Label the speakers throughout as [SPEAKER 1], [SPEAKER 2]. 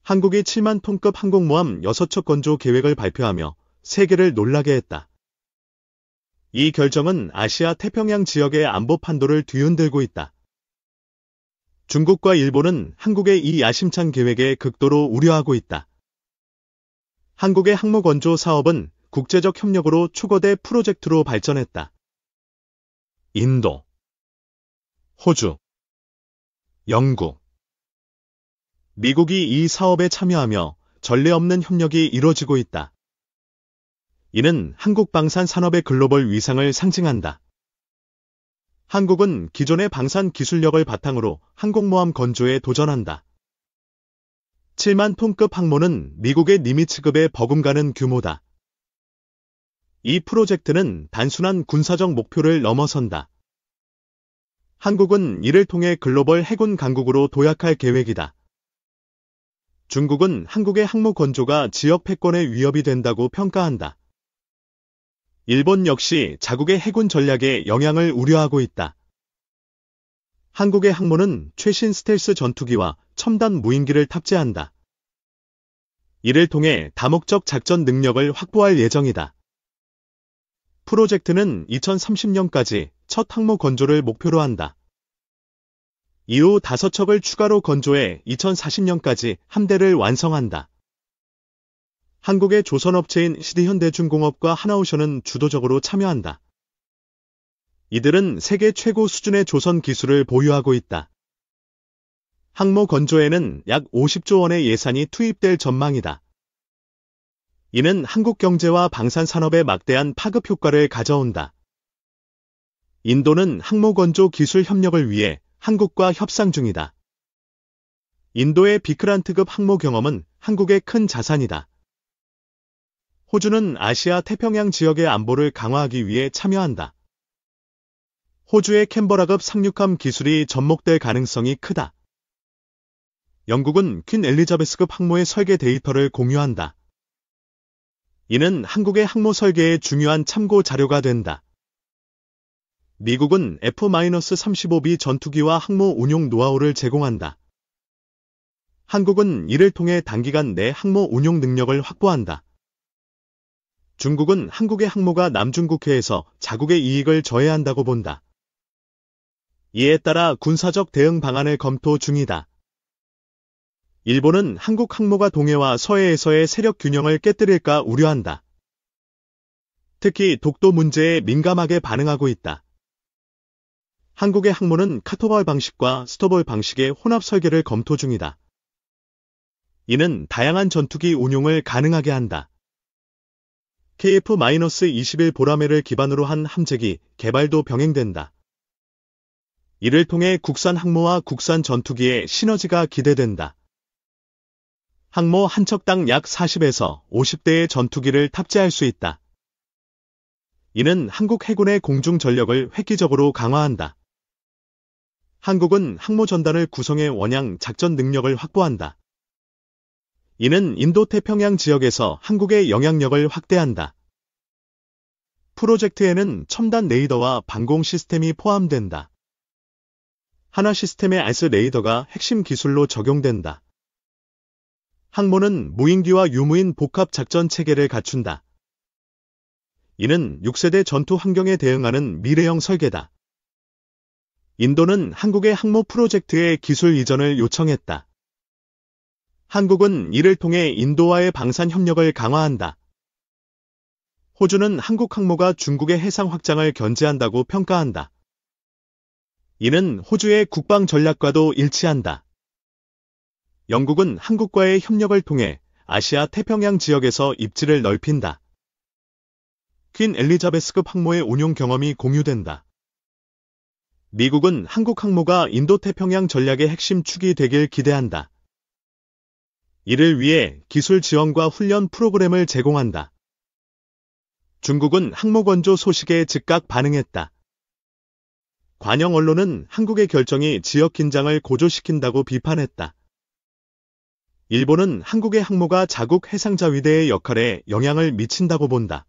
[SPEAKER 1] 한국이 7만 톤급 항공모함 6척 건조 계획을 발표하며 세계를 놀라게 했다. 이 결정은 아시아 태평양 지역의 안보 판도를 뒤흔들고 있다. 중국과 일본은 한국의 이 야심찬 계획에 극도로 우려하고 있다. 한국의 항모 건조 사업은 국제적 협력으로 초거대 프로젝트로 발전했다. 인도, 호주, 영국, 미국이 이 사업에 참여하며 전례 없는 협력이 이뤄지고 있다. 이는 한국 방산 산업의 글로벌 위상을 상징한다. 한국은 기존의 방산 기술력을 바탕으로 항공모함 건조에 도전한다. 7만 톤급 항모는 미국의 니미츠급에 버금가는 규모다. 이 프로젝트는 단순한 군사적 목표를 넘어선다. 한국은 이를 통해 글로벌 해군 강국으로 도약할 계획이다. 중국은 한국의 항모 건조가 지역 패권의 위협이 된다고 평가한다. 일본 역시 자국의 해군 전략에 영향을 우려하고 있다. 한국의 항모는 최신 스텔스 전투기와 첨단 무인기를 탑재한다. 이를 통해 다목적 작전 능력을 확보할 예정이다. 프로젝트는 2030년까지 첫 항모 건조를 목표로 한다. 이후 5척을 추가로 건조해 2040년까지 함대를 완성한다. 한국의 조선업체인 시드현대중공업과 하나오션은 주도적으로 참여한다. 이들은 세계 최고 수준의 조선 기술을 보유하고 있다. 항모 건조에는 약 50조 원의 예산이 투입될 전망이다. 이는 한국 경제와 방산 산업에 막대한 파급 효과를 가져온다. 인도는 항모 건조 기술 협력을 위해 한국과 협상 중이다. 인도의 비크란트급 항모 경험은 한국의 큰 자산이다. 호주는 아시아 태평양 지역의 안보를 강화하기 위해 참여한다. 호주의 캔버라급 상륙함 기술이 접목될 가능성이 크다. 영국은 퀸 엘리자베스급 항모의 설계 데이터를 공유한다. 이는 한국의 항모 설계에 중요한 참고 자료가 된다. 미국은 F-35B 전투기와 항모 운용 노하우를 제공한다. 한국은 이를 통해 단기간 내 항모 운용 능력을 확보한다. 중국은 한국의 항모가 남중국해에서 자국의 이익을 저해야 한다고 본다. 이에 따라 군사적 대응 방안을 검토 중이다. 일본은 한국 항모가 동해와 서해에서의 세력 균형을 깨뜨릴까 우려한다. 특히 독도 문제에 민감하게 반응하고 있다. 한국의 항모는 카토벌 방식과 스토벌 방식의 혼합 설계를 검토 중이다. 이는 다양한 전투기 운용을 가능하게 한다. KF-21 보라매를 기반으로 한 함재기 개발도 병행된다. 이를 통해 국산 항모와 국산 전투기의 시너지가 기대된다. 항모 한 척당 약 40에서 50대의 전투기를 탑재할 수 있다. 이는 한국 해군의 공중 전력을 획기적으로 강화한다. 한국은 항모 전단을 구성해 원양 작전 능력을 확보한다. 이는 인도태평양 지역에서 한국의 영향력을 확대한다. 프로젝트에는 첨단 레이더와 방공 시스템이 포함된다. 하나 시스템의 알스 레이더가 핵심 기술로 적용된다. 항모는 무인기와 유무인 복합 작전 체계를 갖춘다. 이는 6세대 전투 환경에 대응하는 미래형 설계다. 인도는 한국의 항모 프로젝트의 기술 이전을 요청했다. 한국은 이를 통해 인도와의 방산 협력을 강화한다. 호주는 한국 항모가 중국의 해상 확장을 견제한다고 평가한다. 이는 호주의 국방 전략과도 일치한다. 영국은 한국과의 협력을 통해 아시아 태평양 지역에서 입지를 넓힌다. 퀸 엘리자베스급 항모의 운용 경험이 공유된다. 미국은 한국 항모가 인도태평양 전략의 핵심 축이 되길 기대한다. 이를 위해 기술 지원과 훈련 프로그램을 제공한다. 중국은 항모 건조 소식에 즉각 반응했다. 관영 언론은 한국의 결정이 지역 긴장을 고조시킨다고 비판했다. 일본은 한국의 항모가 자국 해상자위대의 역할에 영향을 미친다고 본다.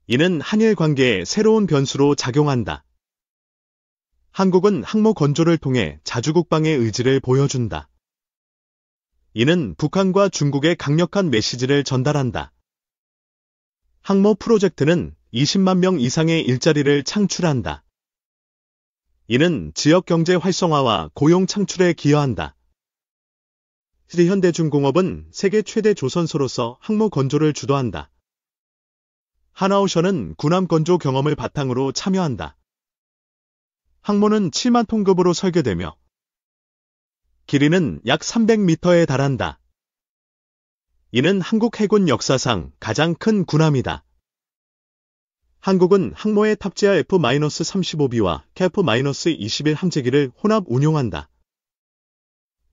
[SPEAKER 1] 이는 한일 관계에 새로운 변수로 작용한다. 한국은 항모 건조를 통해 자주국방의 의지를 보여준다. 이는 북한과 중국에 강력한 메시지를 전달한다. 항모 프로젝트는 20만 명 이상의 일자리를 창출한다. 이는 지역 경제 활성화와 고용 창출에 기여한다. 현대중공업은 세계 최대 조선소로서 항모 건조를 주도한다. 하나오션은 군함 건조 경험을 바탕으로 참여한다. 항모는 7만 톤급으로 설계되며 길이는 약 300m에 달한다. 이는 한국 해군 역사상 가장 큰 군함이다. 한국은 항모에 탑재할 F-35B와 KF-21 함재기를 혼합 운용한다.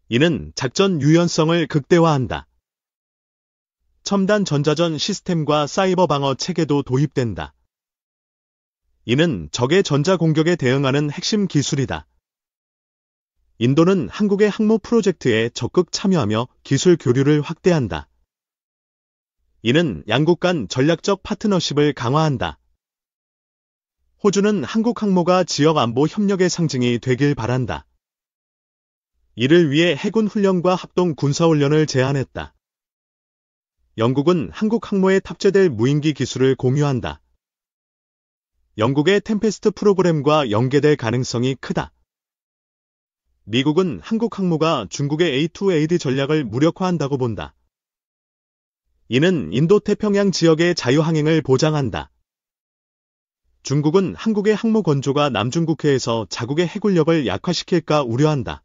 [SPEAKER 1] 이는 작전 유연성을 극대화한다. 첨단 전자전 시스템과 사이버 방어 체계도 도입된다. 이는 적의 전자 공격에 대응하는 핵심 기술이다. 인도는 한국의 항모 프로젝트에 적극 참여하며 기술 교류를 확대한다. 이는 양국 간 전략적 파트너십을 강화한다. 호주는 한국 항모가 지역 안보 협력의 상징이 되길 바란다. 이를 위해 해군 훈련과 합동 군사훈련을 제안했다. 영국은 한국 항모에 탑재될 무인기 기술을 공유한다. 영국의 템페스트 프로그램과 연계될 가능성이 크다. 미국은 한국 항모가 중국의 A2AD 전략을 무력화한다고 본다. 이는 인도태평양 지역의 자유항행을 보장한다. 중국은 한국의 항모 건조가 남중국해에서 자국의 해군력을 약화시킬까 우려한다.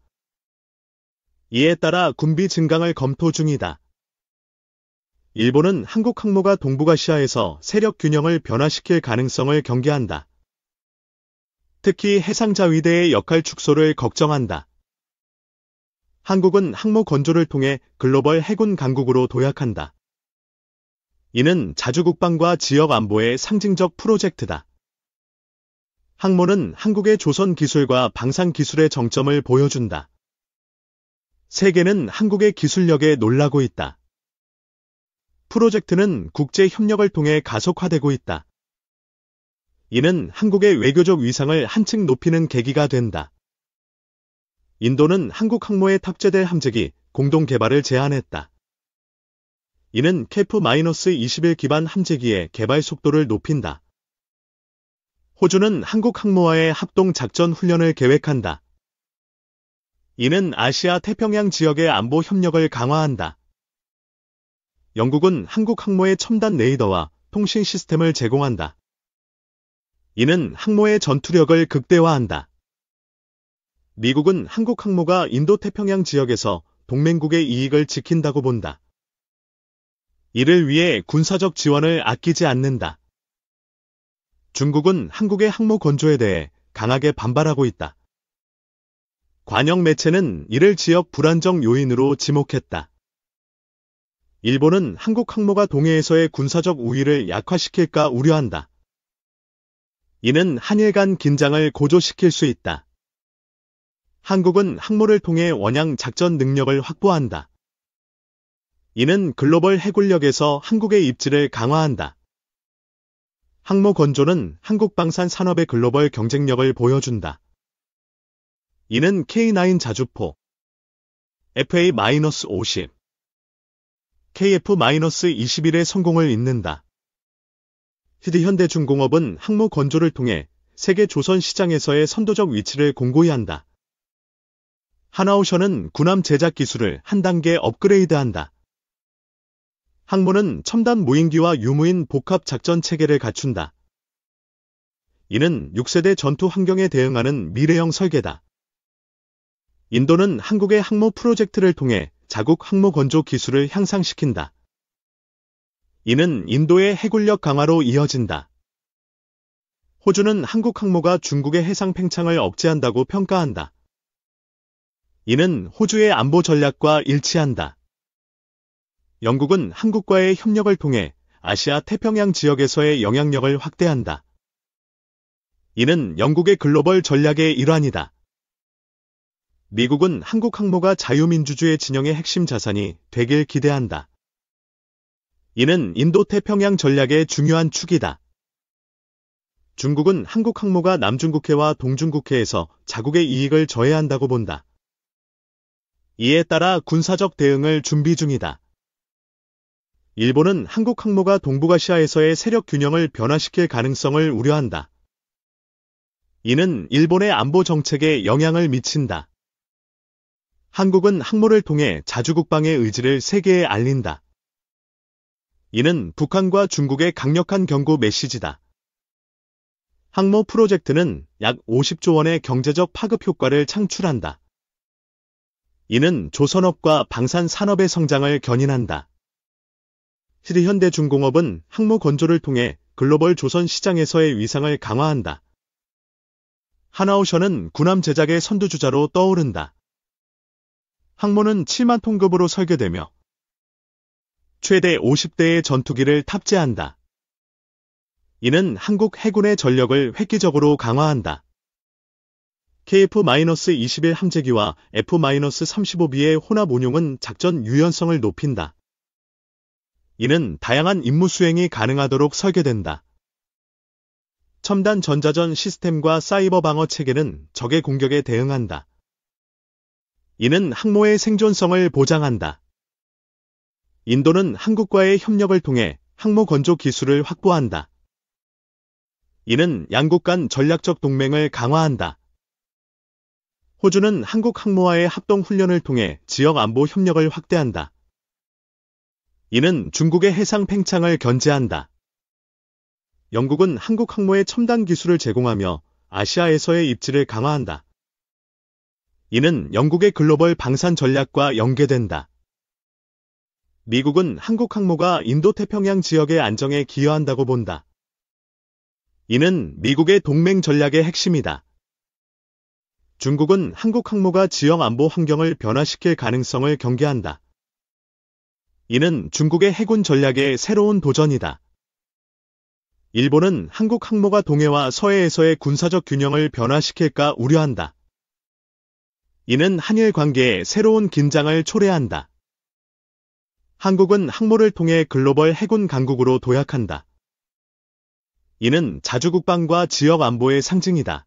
[SPEAKER 1] 이에 따라 군비 증강을 검토 중이다. 일본은 한국 항모가 동북아시아에서 세력 균형을 변화시킬 가능성을 경계한다. 특히 해상자위대의 역할 축소를 걱정한다. 한국은 항모 건조를 통해 글로벌 해군 강국으로 도약한다. 이는 자주국방과 지역 안보의 상징적 프로젝트다. 항모는 한국의 조선 기술과 방산 기술의 정점을 보여준다. 세계는 한국의 기술력에 놀라고 있다. 프로젝트는 국제 협력을 통해 가속화되고 있다. 이는 한국의 외교적 위상을 한층 높이는 계기가 된다. 인도는 한국 항모에 탑재될 함재기 공동 개발을 제안했다. 이는 KF-21 기반 함재기의 개발 속도를 높인다. 호주는 한국 항모와의 합동 작전 훈련을 계획한다. 이는 아시아 태평양 지역의 안보 협력을 강화한다. 영국은 한국 항모의 첨단 레이더와 통신 시스템을 제공한다. 이는 항모의 전투력을 극대화한다. 미국은 한국 항모가 인도태평양 지역에서 동맹국의 이익을 지킨다고 본다. 이를 위해 군사적 지원을 아끼지 않는다. 중국은 한국의 항모 건조에 대해 강하게 반발하고 있다. 관영 매체는 이를 지역 불안정 요인으로 지목했다. 일본은 한국 항모가 동해에서의 군사적 우위를 약화시킬까 우려한다. 이는 한일 간 긴장을 고조시킬 수 있다. 한국은 항모를 통해 원양 작전 능력을 확보한다. 이는 글로벌 해군력에서 한국의 입지를 강화한다. 항모 건조는 한국 방산 산업의 글로벌 경쟁력을 보여준다. 이는 K9 자주포, FA-50, KF-21의 성공을 잇는다. 현대중공업은 항모 건조를 통해 세계 조선 시장에서의 선도적 위치를 공고히 한다. 하나오션은 군함 제작 기술을 한 단계 업그레이드한다. 항모는 첨단 무인기와 유무인 복합 작전 체계를 갖춘다. 이는 6세대 전투 환경에 대응하는 미래형 설계다. 인도는 한국의 항모 프로젝트를 통해 자국 항모 건조 기술을 향상시킨다. 이는 인도의 해군력 강화로 이어진다. 호주는 한국 항모가 중국의 해상 팽창을 억제한다고 평가한다. 이는 호주의 안보 전략과 일치한다. 영국은 한국과의 협력을 통해 아시아 태평양 지역에서의 영향력을 확대한다. 이는 영국의 글로벌 전략의 일환이다. 미국은 한국 항모가 자유민주주의 진영의 핵심 자산이 되길 기대한다. 이는 인도태평양 전략의 중요한 축이다. 중국은 한국 항모가 남중국해와 동중국해에서 자국의 이익을 저해한다고 본다. 이에 따라 군사적 대응을 준비 중이다. 일본은 한국 항모가 동북아시아에서의 세력 균형을 변화시킬 가능성을 우려한다. 이는 일본의 안보 정책에 영향을 미친다. 한국은 항모를 통해 자주국방의 의지를 세계에 알린다. 이는 북한과 중국의 강력한 경고 메시지다. 항모 프로젝트는 약 50조 원의 경제적 파급 효과를 창출한다. 이는 조선업과 방산 산업의 성장을 견인한다. 현대중공업은 항모 건조를 통해 글로벌 조선 시장에서의 위상을 강화한다. 하나오션은 군함 제작의 선두주자로 떠오른다. 항모는 7만 톤급으로 설계되며 최대 50대의 전투기를 탑재한다. 이는 한국 해군의 전력을 획기적으로 강화한다. KF-21 함재기와 F-35B의 혼합 운용은 작전 유연성을 높인다. 이는 다양한 임무 수행이 가능하도록 설계된다. 첨단 전자전 시스템과 사이버 방어 체계는 적의 공격에 대응한다. 이는 항모의 생존성을 보장한다. 인도는 한국과의 협력을 통해 항모 건조 기술을 확보한다. 이는 양국 간 전략적 동맹을 강화한다. 호주는 한국 항모와의 합동 훈련을 통해 지역 안보 협력을 확대한다. 이는 중국의 해상 팽창을 견제한다. 영국은 한국 항모의 첨단 기술을 제공하며 아시아에서의 입지를 강화한다. 이는 영국의 글로벌 방산 전략과 연계된다. 미국은 한국 항모가 인도태평양 지역의 안정에 기여한다고 본다. 이는 미국의 동맹 전략의 핵심이다. 중국은 한국 항모가 지역 안보 환경을 변화시킬 가능성을 경계한다. 이는 중국의 해군 전략의 새로운 도전이다. 일본은 한국 항모가 동해와 서해에서의 군사적 균형을 변화시킬까 우려한다. 이는 한일 관계에 새로운 긴장을 초래한다. 한국은 항모를 통해 글로벌 해군 강국으로 도약한다. 이는 자주국방과 지역 안보의 상징이다.